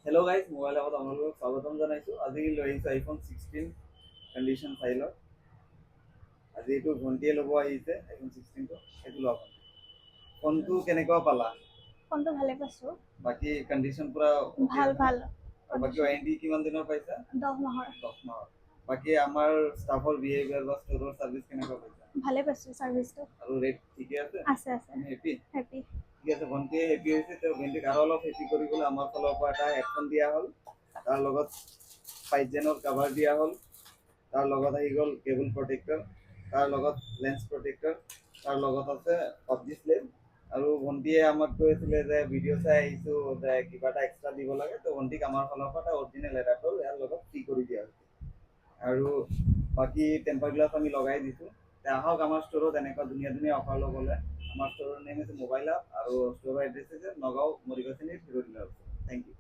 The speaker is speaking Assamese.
हेलो गाइस मोबाइल আগত আপোনালোকক স্বাগতম জনাইছো আজি লৈ আহিছো আইফোন 16 কন্ডিশন ফাইলৰ আজি এইটো ভন্টিয়ে ল'ব আহিছে আইফোন 16 টো এইটো লওক ফোনটো কেনেকুৱা পালা ফোনটো ভালে পাইছো বাকি কন্ডিশন পুৰা ভাল ভাল আৰু বাকি ওয়াৰেন্টি কিমান দিনৰ পাইছা 10 মাহৰ 10 মাহৰ বাকি আমাৰ স্টাফৰ বিহেভিয়াৰ বা ষ্টৰৰ সাৰ্ভিস কেনেকুৱা পাইছা ভালে পাইছো সাৰ্ভিসটো আৰু ৰেট ঠিকে আছে আছে আছে হেপি হ্যাপি ঠিক আছে ভন্টিয়ে হেপি হৈছে তেওঁ ভন্টিক আৰু অলপ হেপি কৰিবলৈ আমাৰ ফালৰ পৰা এটা হেডফোন দিয়া হ'ল তাৰ লগত 5 কভাৰ দিয়া হ'ল তাৰ লগত আহি গ'ল কেবল প্ৰটেক্টৰ তাৰ লগত লেন্স প্ৰটেক্টৰ তাৰ লগত আছে PUBG স্লেভ আৰু ভন্টিয়ে আমাক কৈছিলে যে ভিডিঅ' চাই আহিছো যে কিবা এটা এক্সট্ৰা দিব লাগে তো ভন্টিক আমাৰ ফালৰ পৰা এটা অৰিজিনেল এডাপ্টাৰ ইয়াৰ লগত ফ্ৰী কৰি দিয়া হৈছে আৰু বাকি টেম্পাৰ গ্লাছ আমি লগাই দিছো আহক আমাৰ ষ্টৰত এনেকুৱা ধুনীয়া ধুনীয়া অফাৰ ল'বলৈ আমাৰ ষ্টৰৰ নেম হৈছে মোবাইল আপ আৰু ষ্টৰৰ এড্ৰেছ হৈছে নগাঁও মৰিগাঁও চিনি হিৰো ডিলাৰ থেংক ইউ